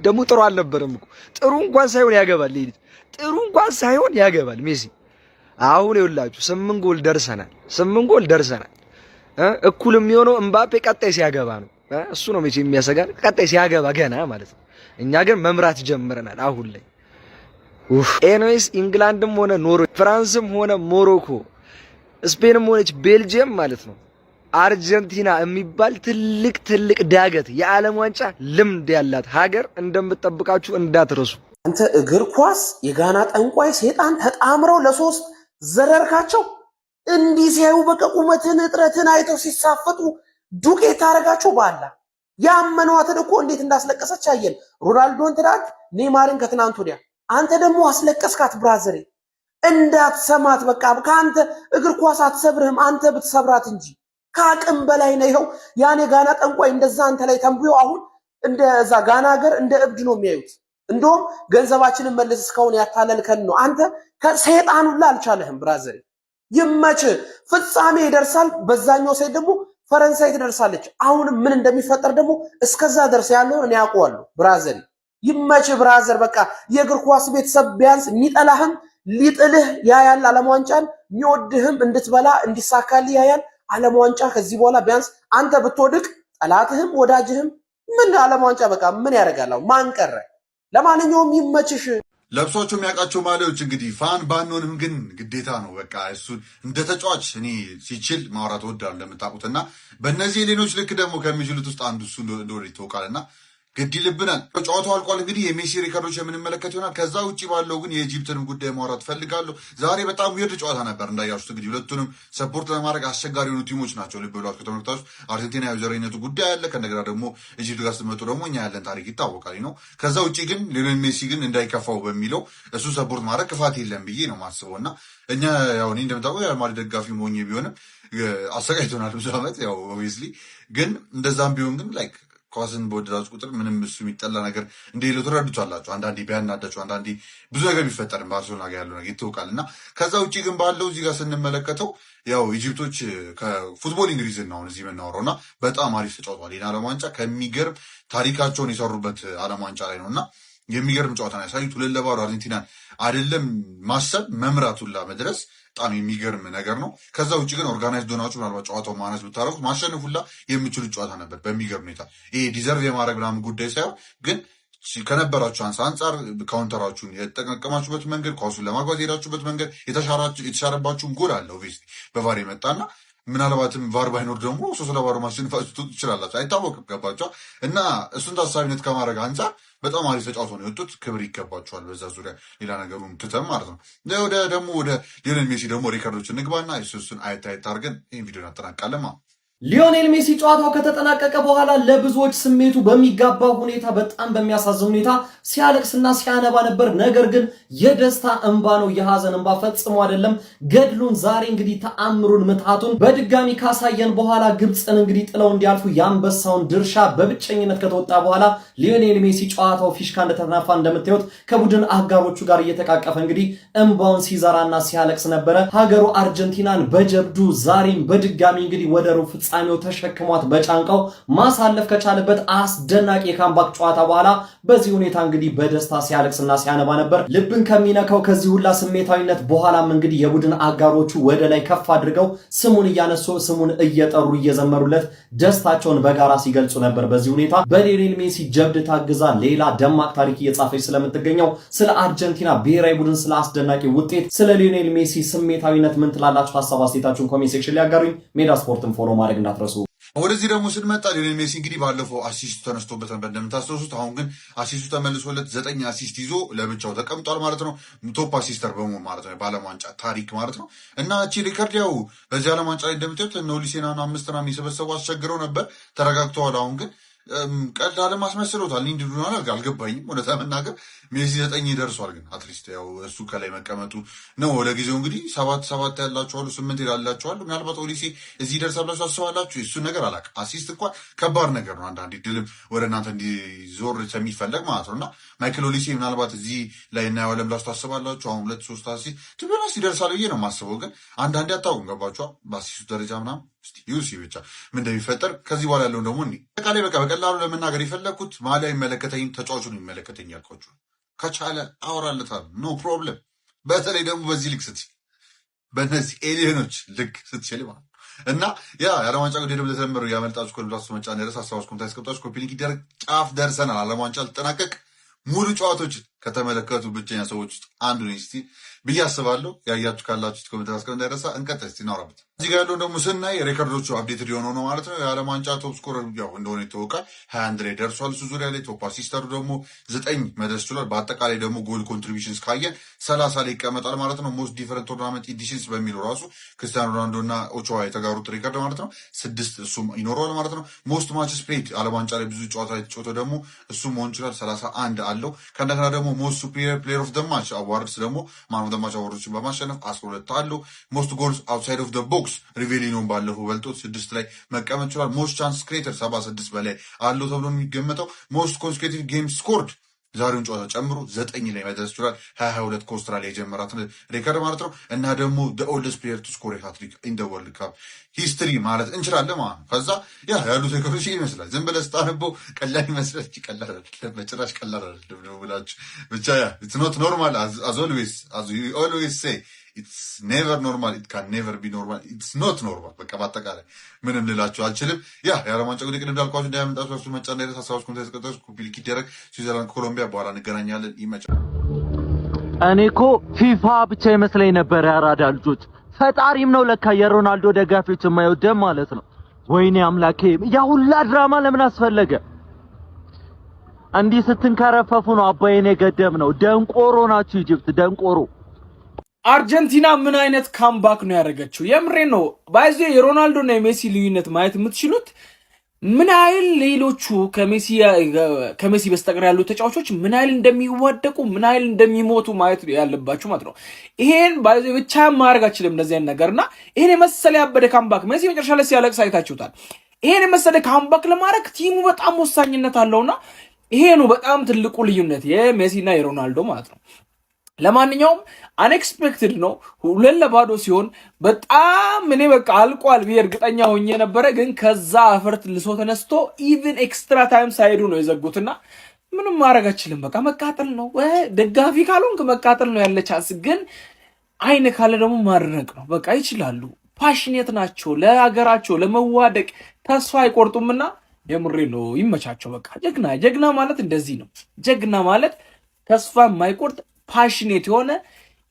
ደግሞ ጥሩ አልነበረም እኮ። ጥሩ እንኳን ሳይሆን ያገባል ይሄ ጥሩ እንኳን ሳይሆን ያገባል ሜሲ። አሁን ይኸውላችሁ 8 ጎል ደርሰናል። 8 ጎል ደርሰናል። እኩል የሚሆነው ኤምባፔ ቀጣይ ሲያገባ ነው። እሱ ነው መቼ የሚያሰጋን ቀጣይ ሲያገባ ገና ማለት ነው። እኛ ግን መምራት ጀምረናል አሁን ላይ። ኤንዌይስ ኢንግላንድም ሆነ ኖርዌይ፣ ፍራንስም ሆነ ሞሮኮ፣ ስፔንም ሆነች ቤልጅየም ማለት ነው አርጀንቲና የሚባል ትልቅ ዳገት የዓለም ዋንጫ ልምድ ያላት ሀገር እንደምትጠብቃችሁ እንዳትረሱ። አንተ እግር ኳስ የጋና ጠንቋይ ሴጣን ተጣምረው ለሶስት ዘረርካቸው። እንዲህ ሲያዩ በቃ ቁመትን እጥረትን አይተው ሲሳፈጡ ዱቄት ታረጋቸው። ባላ ያመኗትን እኮ እንዴት እንዳስለቀሰች አየን። ሮናልዶን ትናንት፣ ኔይማርን ከትናንት ወዲያ አንተ ደግሞ አስለቀስካት ብራዘሬ። እንዳትሰማት በቃ ከአንተ እግር ኳስ አትሰብርህም አንተ ብትሰብራት እንጂ ከአቅም በላይ ነው። ይኸው ያኔ ጋና ጠንቋይ እንደዛ አንተ ላይ ተንብዮ አሁን እንደዛ ጋና ሀገር እንደ እብድ ነው የሚያዩት። እንደውም ገንዘባችንን መልስ እስካሁን ያታለልከን ነው አንተ። ከሰይጣን ሁላ አልቻለህም ብራዘሬ። ይመች ፍጻሜ ይደርሳል። በዛኛው ሳይድ ደግሞ ፈረንሳይ ትደርሳለች። አሁንም ምን እንደሚፈጠር ደግሞ እስከዛ ደርስ ያለውን እኔ ያውቀዋለሁ ብራዘሬ። ይመች ብራዘር። በቃ የእግር ኳስ ቤተሰብ ቢያንስ የሚጠላህም ሊጥልህ ያያል። ዓለም ዋንጫን የሚወድህም እንድትበላ እንዲሳካልህ ያያል። ዓለም ዋንጫ ከዚህ በኋላ ቢያንስ አንተ ብትወድቅ ጠላትህም ወዳጅህም ምን ዓለም ዋንጫ በቃ ምን ያደርጋል? ማን ቀረ? ለማንኛውም ይመችሽ። ለብሷቸው የሚያውቃቸው ማሊያዎች እንግዲህ ፋን ባንሆንም ግን ግዴታ ነው። በቃ እሱን እንደ ተጫዋች እኔ ሲችል ማውራት እወዳለሁ እንደምታውቁት እና በእነዚህ ሌሎች ልክ ደግሞ ከሚችሉት ውስጥ አንዱ እሱ እንደሆነ ይታወቃል እና ግድ ይልብናል። ጨዋታው አልቋል። እንግዲህ የሜሲ ሪከርዶች የምንመለከት ይሆናል። ከዛ ውጭ ባለው ግን የኢጂፕትንም ጉዳይ ማውራት ፈልጋለሁ። ዛሬ በጣም ዊርድ ጨዋታ ነበር እንዳያችሁት። እንግዲህ ሁለቱንም ሰፖርት ለማድረግ አስቸጋሪ የሆኑ ቲሞች ናቸው። ልብ ብላችሁ ከተመለከታችሁ አርጀንቲና የዘረኝነቱ ጉዳይ አለ። ከነገራ ደግሞ ኢጂፕት ጋር ስትመጡ ደግሞ እኛ ያለን ታሪክ ይታወቃል ነው። ከዛ ውጭ ግን ሊዮኔል ሜሲ ግን እንዳይከፋው በሚለው እሱ ሰፖርት ማድረግ ክፋት የለም ብዬ ነው ማስበው እና እኛ ያው እኔ እንደምታውቀው የማድሪድ ደጋፊ መሆኜ ቢሆንም አሰቃይቶናል ብዙ ዓመት ያው ኦብቪየስሊ ግን እንደዛም ቢሆን ግን ላይክ ኳስን በወደዳችሁ ቁጥር ምንም እሱ የሚጠላ ነገር እንደሌለው ትረዱታላችሁ። አንዳንዴ ቢያናዳችሁ፣ አንዳንዴ ብዙ ነገር ቢፈጠርም ባርሴሎና ጋር ያለው ነገር ይታወቃል እና ከዛ ውጭ ግን ባለው እዚህ ጋር ስንመለከተው ያው ኢጂፕቶች ከፉትቦሊንግ ሪዝን ነው እዚህ የምናወራው እና በጣም አሪፍ ተጫውተዋል። ይህን ዓለም ዋንጫ ከሚገርም ታሪካቸውን የሰሩበት ዓለም ዋንጫ ላይ ነው እና የሚገርም ጨዋታ ነው ያሳዩት። 2-0 አርጀንቲናን አይደለም ማሰብ መምራት ሁላ መድረስ በጣም የሚገርም ነገር ነው። ከዛ ውጭ ግን ኦርጋናይዝድ ሆናችሁ ምናልባት ጨዋታው ማነስ ብታረጉት ማሸነፍ ሁላ የምችሉት ጨዋታ ነበር በሚገርም ሁኔታ። ይሄ ዲዘርቭ የማድረግ ምናምን ጉዳይ ሳይሆን ግን ከነበራችሁ አንጻር ካውንተራችሁን የተጠቀማችሁበት መንገድ፣ ኳሱን ለማግባት የሄዳችሁበት መንገድ፣ የተሻረባችሁን ጎል አለ ኦብቪየስሊ በቫር የመጣና ምናልባትም ቫር ባይኖር ደግሞ 3-0 ማሸነፋችሁ ትችላላችሁ፣ አይታወቅም። ገባችኋል? እና እሱን ታሳቢነት ከማድረግ አንጻር በጣም አሪፍ ተጫውቶ ነው የወጡት። ክብር ይገባቸዋል። በዛ ዙሪያ ሌላ ነገሩን ትተም ማለት ነው። ወደ ሊዮኔል ሜሲ ደግሞ ሪከርዶች እንግባና እሱን አየት አድርገን ይህን ቪዲዮ እናጠናቃለን። ሊዮኔል ሜሲ ጨዋታው ከተጠናቀቀ በኋላ ለብዙዎች ስሜቱ በሚጋባ ሁኔታ በጣም በሚያሳዝን ሁኔታ ሲያለቅስና ሲያነባ ነበር። ነገር ግን የደስታ እንባ ነው፣ የሐዘን እንባ ፈጽሞ አይደለም። ገድሉን ዛሬ እንግዲህ ተአምሩን ምትሃቱን በድጋሚ ካሳየን በኋላ ግብፅን እንግዲህ ጥለው እንዲያልፉ የአንበሳውን ድርሻ በብቸኝነት ከተወጣ በኋላ ሊዮኔል ሜሲ ጨዋታው ፊሽካ እንደተናፋ እንደምታዩት ከቡድን አጋሮቹ ጋር እየተቃቀፈ እንግዲህ እንባውን ሲዘራና ሲያለቅስ ነበረ። ሀገሩ አርጀንቲናን በጀብዱ ዛሬም በድጋሚ እንግዲህ ወደ ሩብ ፍጻሜ ፍጻሜው ተሸክሟት በጫንቃው ማሳለፍ ከቻለበት አስደናቂ የካምባክ ጨዋታ በኋላ በዚህ ሁኔታ እንግዲህ በደስታ ሲያለቅስና ሲያነባ ነበር። ልብን ከሚነካው ከዚህ ሁላ ስሜታዊነት በኋላም እንግዲህ የቡድን አጋሮቹ ወደ ላይ ከፍ አድርገው ስሙን እያነሱ ስሙን እየጠሩ እየዘመሩለት ደስታቸውን በጋራ ሲገልጹ ነበር። በዚህ ሁኔታ በሊዮኔል ሜሲ ጀብድ ታግዛ ሌላ ደማቅ ታሪክ እየጻፈች ስለምትገኘው ስለ አርጀንቲና ብሔራዊ ቡድን ስለ አስደናቂ ውጤት ስለ ሊዮኔል ሜሲ ስሜታዊነት ምን ትላላችሁ? ሀሳብ አስተያየታችሁን ኮሜንት ሴክሽን ላይ አጋሩኝ። ሜዳ ስፖርትን ፎሎ ማድረግ እንዳትረሱ። ወደዚህ ደግሞ ስንመጣ ሊዮኔል ሜሲ እንግዲህ ባለፈው አሲስቱ ተነስቶበት ነበር እንደምታስታውሱት። አሁን ግን አሲስቱ ተመልሶለት 9 አሲስት ይዞ ለብቻው ተቀምጧል ማለት ነው። ቶፕ አሲስተር በመሆን ማለት ነው በዓለም ዋንጫ ታሪክ ማለት ነው። እና እቺ ሪከርድ ያው በዚህ ዓለም ዋንጫ ላይ እንደምታዩት እነ ኦሊሴናና 5 የሰበሰቡ አስቸግረው ነበር፣ ተረጋግተዋል። አሁን ግን ቀልድ አለማስመስሎታል። እንዲህ እንደሆነ አልገባኝም እውነት ለመናገር ሜሲ 9 ይደርሷል። ግን አትሊስት ያው እሱ ከላይ መቀመጡ ነው። ለጊዜው እንግዲህ 7 ያላችሁ አሉ፣ 8 ያላችሁ አሉ። ምናልባት ኦሊሴ እዚህ ይደርሳላችሁ አስባላችሁ? እሱን ነገር አላውቅም። አሲስት እንኳን ከባድ ነገር ነው። አንዳንዴ ድልም ወደ እናንተ እንዲዞር የሚፈለግ ማለት ነው። እና ማይክል ኦሊሴ ምናልባት እዚህ ላይ እናየዋለን ብላችሁ ታስባላችሁ? አሁን 2-3 አሲስት ትብላስ ይደርሳል ብዬ ነው የማስበው። ግን አንዳንዴ አታውቁም። ገባችኋል? በአሲስቱ ደረጃ ምናምን ዩሲ ብቻ ምን እንደሚፈጠር ከዚህ በኋላ ያለውን ደግሞ በቃላይ በቀላሉ ለመናገር የፈለግኩት ማሊያ ይመለከተኝ ተጫዋቹን ይመለከተኝ ያልኳችሁ ከቻለ አወራለታለሁ፣ ኖ ፕሮብለም። በተለይ ደግሞ በዚህ ልክ ስትችል በእነዚህ ኤሊየኖች ልክ ስትችል ማለት እና የዓለም ዋንጫ ጉዳይ ደግሞ ለተለመደው ያመልጣችሁ ኮልብላስ መጫ እንደረስ ሀሳባችሁ ኮሜንት አስቀምጣችሁ ኮፒ ሊንክ ይደረግ። ጫፍ ደርሰናል። ዓለም ዋንጫ ልጠናቀቅ ሙሉ ጨዋታዎችን ከተመለከቱ ብቸኛ ሰዎች ውስጥ አንዱ ነኝ እስቲ ብዬ አስባለሁ። ያያችሁ ካላችሁ ኮሜንት አስቀምጡ እንዳይረሳ። እንቀጥል እስቲ እናወራበት። እዚህ ጋር ያለውን ደግሞ ስናይ ሬከርዶቹ አፕዴትድ የሆነው ነው ማለት ነው። የዓለም ዋንጫ ቶፕ ስኮረር ያው እንደሆነ ይታወቃል 21 ላይ ደርሷል። እሱ ዙሪያ ላይ ቶፕ አሲስተሩ ደግሞ 9 መድረስ ችሏል። በአጠቃላይ ደግሞ ጎል ኮንትሪቢሽንስ ካየን 30 ላይ ይቀመጣል ማለት ነው። ሞስት ዲፈረንት ቶርናመንት ኤዲሽንስ በሚለው ራሱ ክርስቲያኖ ሮናልዶ እና ኦቾዋ የተጋሩት ሪከርድ ማለት ነው 6 እሱም ይኖረዋል ማለት ነው። ሞስት ማችስ ፕሌይድ ዓለም ዋንጫ ላይ ብዙ ጨዋታ የተጫወተው ደግሞ እሱም መሆን ይችላል 31 አለው። ከእንደገና ደግሞ ሞስት ሱፒሪየር ፕሌየር ኦፍ ደ ማች አዋርድስ ደግሞ ማን ኦፍ ደ ማች አዋርዶችን በማሸነፍ 12 አለው። ሞስት ጎልስ አውትሳይድ ኦፍ ደ ቦክስ ሪቬሊኖ ባለፈው በልጦት 6 ላይ መቀመጥ ይችላል። ሞስት ቻንስ ክሬተር 76 በላይ አለው ተብሎ የሚገመተው። ሞስት ኮንሴኪቲቭ ጌምስ ስኮርድ ዛሬውን ጨዋታ ጨምሮ 9 ላይ መድረስ ይችላል። 22 ከአውስትራሊያ የጀመራትን ሪከርድ ማለት ነው። እና ደግሞ the oldest player to score a hat-trick in the World Cup history ማለት እንችላለን ማለት ነው። ከዛ ያሉት ሪከርዶች ይመስላል ዝም ብለህ ስታነበው ቀላል ይመስላል። ቀላል አይደለም፣ በጭራሽ ቀላል አይደለም ነው ብላችሁ ብቻ it's not normal as we always say it's never normal, it can never be normal, it's not normal። በቃ በአጠቃላይ ምንም ልላችሁ አልችልም። የዓለም ዋንጫ ጉዳይ ቅድም እንዳልኳችሁ እንዳያመጣችሁ እሱ መጫ እንዳይረሳ። ሀሳቦች ኮንቴንት ተቀጣጣሽ ኮፒ ሊንክ ይደረግ። ስዊዘርላንድ ኮሎምቢያ በኋላ እንገናኛለን። ይመጫል። እኔ እኮ ፊፋ ብቻ ይመስለኝ ነበር ያራዳ ልጆች። ፈጣሪም ነው ለካ የሮናልዶ ደጋፊዎች የማይወደም ማለት ነው። ወይኔ አምላኬ፣ ያ ሁላ ድራማ ለምን አስፈለገ? እንዲህ ስትንከረፈፉ ነው አባዬን የገደም ነው። ደንቆሮ ናችሁ ኢጅፕት፣ ደንቆሮ። አርጀንቲና ምን አይነት ካምባክ ነው ያደረገችው? የምሬን ነው። ባይዚ የሮናልዶ እና የሜሲ ልዩነት ማየት የምትችሉት ምን ያህል ሌሎቹ ከሜሲ በስተቀር ያሉ ተጫዋቾች ምን ያህል እንደሚዋደቁ ምን ያህል እንደሚሞቱ ማየት ያለባችሁ ማለት ነው። ይሄን ባይዚ ብቻ ማድረግ አችልም እንደዚህ አይነት ነገርና ይሄን የመሰለ ያበደ ካምባክ ሜሲ መጨረሻ ላይ ሲያለቅስ አይታችሁታል። ይሄን የመሰለ ካምባክ ለማድረግ ቲሙ በጣም ወሳኝነት አለውና ይሄ ነው በጣም ትልቁ ልዩነት የሜሲና የሮናልዶ ማለት ነው። ለማንኛውም አንኤክስፔክትድ ነው 2-0 ሲሆን በጣም እኔ በቃ አልቋል ብዬ እርግጠኛ ሆኜ ነበረ። ግን ከዛ አፈርት ልሶ ተነስቶ ኢቭን ኤክስትራ ታይም ሳይዱ ነው የዘጉትና ምንም ማድረግ አችልም። በቃ መቃጠል ነው። ደጋፊ ካልሆንክ መቃጠል ነው ያለ ቻንስ። ግን አይነ ካለ ደግሞ ማድረግ ነው። በቃ ይችላሉ። ፓሽኔት ናቸው። ለሀገራቸው ለመዋደቅ ተስፋ አይቆርጡምና የምሬ ነው። ይመቻቸው። በቃ ጀግና ማለት እንደዚህ ነው። ጀግና ማለት ተስፋ የማይቆርጥ ፓሽኔት የሆነ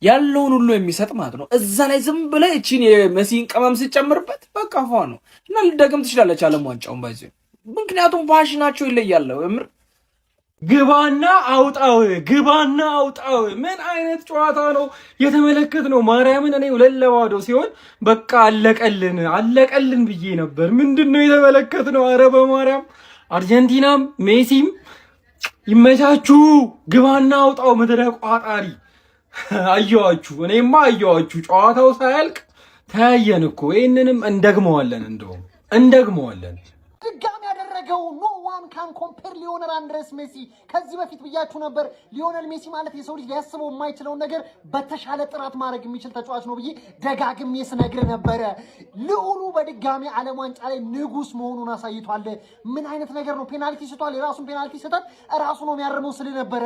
ያለውን ሁሉ የሚሰጥ ማለት ነው። እዛ ላይ ዝም ብለህ እቺን የመሲን ቅመም ሲጨምርበት በቃ ፏ ነው እና ልደግም ትችላለች ዓለም ዋንጫውን ባይዘ። ምክንያቱም ፓሽናቸው ይለያል። እምር ግባና አውጣው። ምን አይነት ጨዋታ ነው የተመለከትነው? ማርያምን እኔ 2-0 ሲሆን በቃ አለቀልን ብዬ ነበር። ምንድነው የተመለከትነው? ኧረ በማርያም አርጀንቲናም ሜሲም ይመቻችሁ። ግባና አውጣው ምድረ ቋጣሪ። አየዋችሁ፣ እኔማ አየዋችሁ። ጨዋታው ሳያልቅ ተያየን እኮ። ይሄንንም እንደግመዋለን፣ እንደውም እንደግመዋለን። ድጋሚ ያደረገ ያረገው ኖ ዋን ካን ኮምፔር ሊዮኔል አንድሬስ ሜሲ። ከዚህ በፊት ብያችሁ ነበር ሊዮኔል ሜሲ ማለት የሰው ልጅ ሊያስበው የማይችለውን ነገር በተሻለ ጥራት ማድረግ የሚችል ተጫዋች ነው ብዬ ደጋግሜ ስነግር ነበረ። ልዑሉ በድጋሚ ዓለም ዋንጫ ላይ ንጉስ መሆኑን አሳይቷል። ምን አይነት ነገር ነው? ፔናልቲ ስቷል። የራሱን ፔናልቲ ስህተት ራሱ ነው የሚያርመው ስል ነበረ።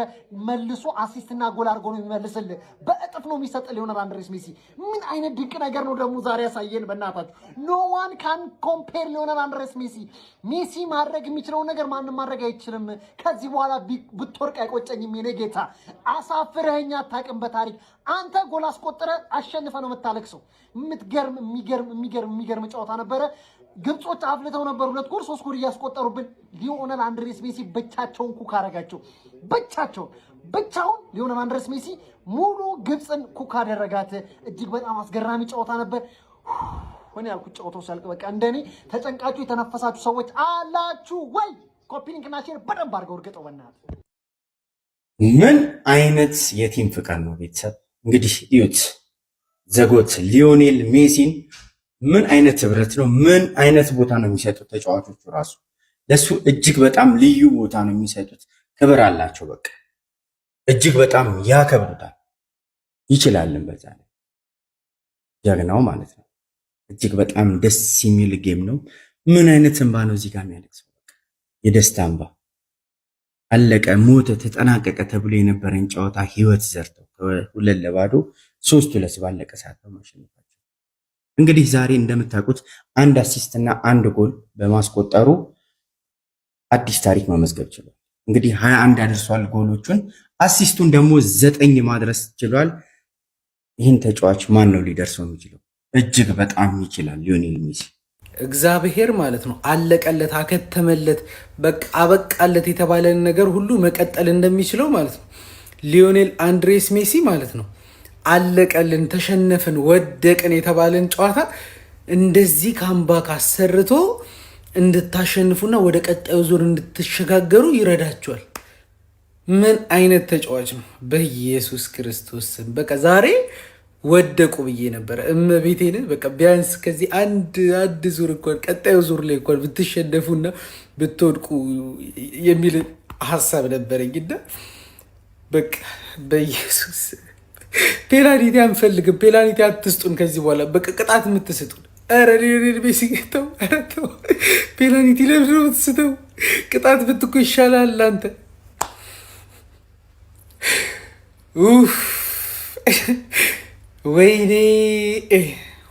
መልሶ አሲስትና ጎል አድርጎ ነው የሚመልስል። በእጥፍ ነው የሚሰጥ ሊዮኔል አንድሬስ ሜሲ። ምን አይነት ድንቅ ነገር ነው ደግሞ ዛሬ ያሳየን። በእናታችሁ ኖ ዋን ካን ኮምፔር ሊዮኔል አንድሬስ ሜሲ። ሜሲ ማድረግ የሚችለውን ነገር ማንም ማድረግ አይችልም። ከዚህ በኋላ ብትወርቅ አይቆጨኝም። የኔ ጌታ አሳፍረኸኝ አታውቅም በታሪክ። አንተ ጎል አስቆጥረ አሸንፈ ነው የምታለቅሰው። የሚገርም ጨዋታ ነበረ። ግብጾች አፍልተው ነበር 2 ጎል 3 ጎል እያስቆጠሩብን። ሊዮኔል አንድሬስ ሜሲ ብቻቸውን ኩክ አደረጋቸው። ብቻውን ሊዮኔል አንድሬስ ሜሲ ሙሉ ግብጽን ኩክ አደረጋት። እጅግ በጣም አስገራሚ ጨዋታ ነበር። ሆነ ያልኩት ጨዋታው ሲያልቅ በቃ እንደኔ ተጨንቃችሁ የተነፈሳችሁ ሰዎች አላችሁ ወይ? ኮፒ ሊንክና ሼር በደንብ አድርገው እርግጠው በእናትህ። ምን አይነት የቲም ፍቅር ነው ቤተሰብ! እንግዲህ እዩት ዘጎት ሊዮኔል ሜሲን ምን አይነት ህብረት ነው! ምን አይነት ቦታ ነው የሚሰጡት ተጫዋቾቹ ራሱ ለሱ እጅግ በጣም ልዩ ቦታ ነው የሚሰጡት። ክብር አላቸው። በቃ እጅግ በጣም ያከብሩታል። ይችላልን በዛ ላይ ጀግናው ማለት ነው። እጅግ በጣም ደስ የሚል ጌም ነው። ምን አይነት እንባ ነው እዚህ ጋር የሚያለቅሰው! በቃ የደስታ እንባ። አለቀ፣ ሞተ፣ ተጠናቀቀ ተብሎ የነበረን ጨዋታ ህይወት ዘርተው 2-2 3-2 ባለቀ ሰዓት ነው ማሸነፋቸው። እንግዲህ ዛሬ እንደምታውቁት 1 አሲስት እና 1 ጎል በማስቆጠሩ አዲስ ታሪክ መመዝገብ ችሏል። እንግዲህ 21 አድርሷል ጎሎቹን፣ አሲስቱን ደግሞ 9 ማድረስ ችሏል። ይህን ተጫዋች ማን ነው ሊደርሰው የሚችለው? እጅግ በጣም ይችላል ሊዮኔል ሜሲ። እግዚአብሔር ማለት ነው አለቀለት፣ አከተመለት፣ በቃ አበቃለት የተባለን ነገር ሁሉ መቀጠል እንደሚችለው ማለት ነው። ሊዮኔል አንድሬስ ሜሲ ማለት ነው አለቀልን፣ ተሸነፍን፣ ወደቅን የተባለን ጨዋታ እንደዚህ ካምባክ አሰርቶ እንድታሸንፉና ወደ ቀጣዩ ዙር እንድትሸጋገሩ ይረዳቸዋል። ምን አይነት ተጫዋች ነው! በኢየሱስ ክርስቶስ ስም በቃ ዛሬ ወደቁ ብዬ ነበረ። እመቤቴን በቃ ቢያንስ ከዚህ አንድ ዙር እንኳን ቀጣዩ ዙር ላይ እንኳን ብትሸነፉና ብትወድቁ የሚል ሀሳብ ነበረኝና በቃ በኢየሱስ ፔናልቲ አንፈልግም፣ ፔናልቲ አትስጡን ከዚህ በኋላ በቃ ቅጣት የምትስጡን። ኧረ ሊዮኔል ሜሲ ተው፣ ኧረ ተው፣ ፔናልቲ ለምንድን ነው የምትስተው? ቅጣት ብትኮ ይሻላል አንተ። ወይኔ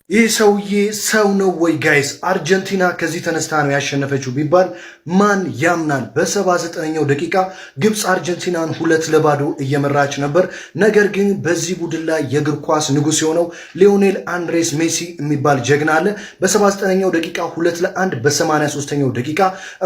ይህ ሰውዬ ሰው ነው ወይ ጋይስ? አርጀንቲና ከዚህ ተነስታ ነው ያሸነፈችው ቢባል ማን ያምናል? በ79ኛው ደቂቃ ግብፅ አርጀንቲናን 2-0 እየመራች ነበር። ነገር ግን በዚህ ቡድን ላይ የእግር ኳስ ንጉስ የሆነው ሊዮኔል አንድሬስ ሜሲ የሚባል ጀግና አለ። በ79ኛው ደቂቃ 2-1፣ በ83ኛው ደቂቃ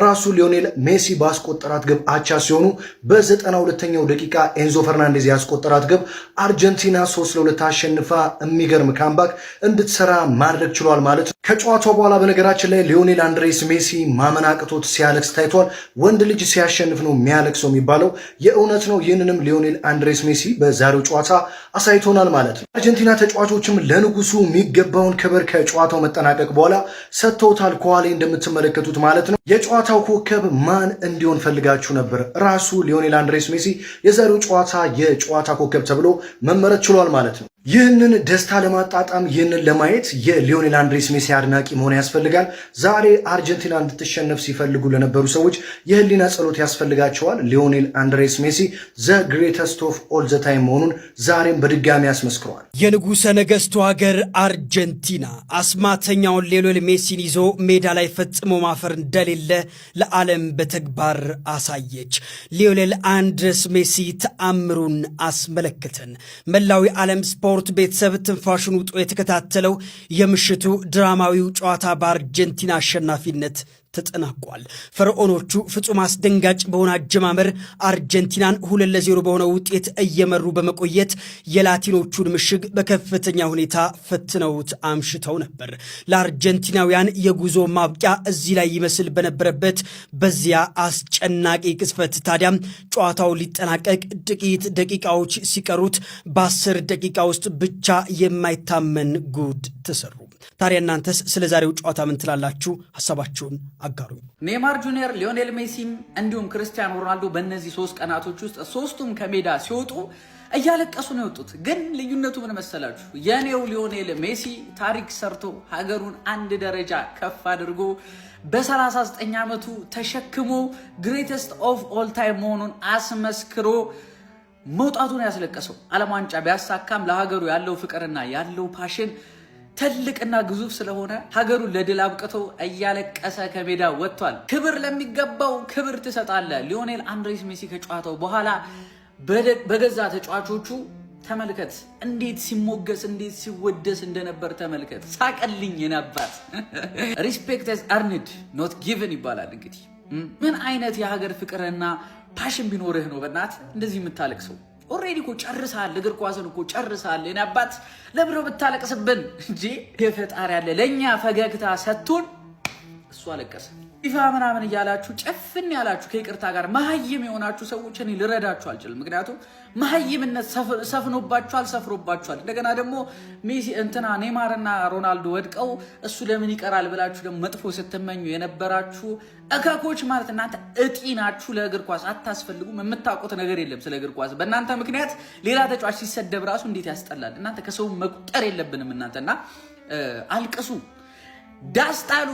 ራሱ ሊዮኔል ሜሲ ባስቆጠራት ግብ አቻ ሲሆኑ፣ በ92ኛው ደቂቃ ኤንዞ ፈርናንዴዝ ያስቆጠራት ግብ አርጀንቲና 3-2 አሸንፋ የሚገርም ካምባክ እንድትሰራ ማድረግ ችሏል ማለት ነው። ከጨዋታው በኋላ በነገራችን ላይ ሊዮኔል አንድሬስ ሜሲ ማመን አቅቶት ሲያለቅስ ታይቷል። ወንድ ልጅ ሲያሸንፍ ነው የሚያለቅሰው የሚባለው የእውነት ነው። ይህንንም ሊዮኔል አንድሬስ ሜሲ በዛሬው ጨዋታ አሳይቶናል ማለት ነው። አርጀንቲና ተጫዋቾችም ለንጉሱ የሚገባውን ክብር ከጨዋታው መጠናቀቅ በኋላ ሰጥተውታል። ከኋላ እንደምትመለከቱት ማለት ነው። የጨዋታው ኮከብ ማን እንዲሆን ፈልጋችሁ ነበር? ራሱ ሊዮኔል አንድሬስ ሜሲ የዛሬው ጨዋታ የጨዋታ ኮከብ ተብሎ መመረጥ ችሏል ማለት ነው። ይህንን ደስታ ለማጣጣም ይህንን ለማየት የሊዮኔል አንድሬስ ሜሲ አድናቂ መሆን ያስፈልጋል። ዛሬ አርጀንቲና እንድትሸነፍ ሲፈልጉ ለነበሩ ሰዎች የህሊና ጸሎት ያስፈልጋቸዋል። ሊዮኔል አንድሬስ ሜሲ ዘ ግሬተስት ኦፍ ኦል ዘ ታይም መሆኑን ዛሬም በድጋሚ አስመስክሯል። የንጉሠ ነገሥቱ ሀገር አርጀንቲና አስማተኛውን ሊዮኔል ሜሲን ይዞ ሜዳ ላይ ፈጽሞ ማፈር እንደሌለ ለዓለም በተግባር አሳየች። ሊዮኔል አንድሬስ ሜሲ ተአምሩን አስመለከተን። መላው የዓለም ስፖርት ቤተሰብ ትንፋሹን ውጦ የተከታተለው የምሽቱ ድራማዊው ጨዋታ በአርጀንቲና አሸናፊነት ተጠናቋል። ፈርዖኖቹ ፍጹም አስደንጋጭ በሆነ አጀማመር አርጀንቲናን 2-0 በሆነ ውጤት እየመሩ በመቆየት የላቲኖቹን ምሽግ በከፍተኛ ሁኔታ ፈትነውት አምሽተው ነበር። ለአርጀንቲናውያን የጉዞ ማብቂያ እዚህ ላይ ይመስል በነበረበት በዚያ አስጨናቂ ቅጽበት ታዲያም ጨዋታው ሊጠናቀቅ ጥቂት ደቂቃዎች ሲቀሩት በ10 ደቂቃ ውስጥ ብቻ የማይታመን ጉድ ተሰሩ። ታዲያ እናንተስ ስለ ዛሬው ጨዋታ ምን ትላላችሁ? ሀሳባችሁን አጋሩኝ። ኔይማር ጁኒየር፣ ሊዮኔል ሜሲም እንዲሁም ክርስቲያኖ ሮናልዶ በእነዚህ 3 ቀናቶች ውስጥ ሶስቱም ከሜዳ ሲወጡ እያለቀሱ ነው የወጡት። ግን ልዩነቱ ምን መሰላችሁ? የኔው ሊዮኔል ሜሲ ታሪክ ሰርቶ ሀገሩን አንድ ደረጃ ከፍ አድርጎ በ39 ዓመቱ ተሸክሞ ግሬተስት ኦፍ ኦል ታይም መሆኑን አስመስክሮ መውጣቱን ያስለቀሰው። ዓለም ዋንጫ ቢያሳካም ለሀገሩ ያለው ፍቅርና ያለው ፓሽን ትልቅና ግዙፍ ስለሆነ ሀገሩን ለድል አብቅቶ እያለቀሰ ከሜዳ ወጥቷል። ክብር ለሚገባው ክብር ትሰጣለ። ሊዮኔል አንድሬስ ሜሲ ከጨዋታው በኋላ በገዛ ተጫዋቾቹ ተመልከት፣ እንዴት ሲሞገስ እንዴት ሲወደስ እንደነበር ተመልከት። ሳቀልኝ የናባት ሪስፔክት ኢዝ አርንድ ኖት ጊቨን ይባላል። እንግዲህ ምን አይነት የሀገር ፍቅርና ፓሽን ቢኖርህ ነው በእናት እንደዚህ የምታለቅሰው? ኦሬዲ እኮ ጨርሳል፣ እግር ኳስን እኮ ጨርሳል። የናባት ለምን ነው የምታለቅስብን እንጂ የፈጣሪ ያለ ለእኛ ፈገግታ ሰጥቶን እሱ አለቀሰ። ፊፋ ምናምን እያላችሁ ጨፍን ያላችሁ ከይቅርታ ጋር መሀይም የሆናችሁ ሰዎች እኔ ልረዳችሁ አልችልም። ምክንያቱም መሀይምነት ሰፍኖባችኋል፣ ሰፍሮባችኋል። እንደገና ደግሞ ሜሲ ኔይማርና ሮናልዶ ወድቀው እሱ ለምን ይቀራል ብላችሁ ደግሞ መጥፎ ስትመኙ የነበራችሁ እከኮች ማለት እናንተ እጢ ናችሁ። ለእግር ኳስ አታስፈልጉም። የምታውቁት ነገር የለም ስለ እግር ኳስ። በእናንተ ምክንያት ሌላ ተጫዋች ሲሰደብ ራሱ እንዴት ያስጠላል። እናንተ ከሰው መቁጠር የለብንም እናንተና አልቅሱ፣ ዳስጣሉ።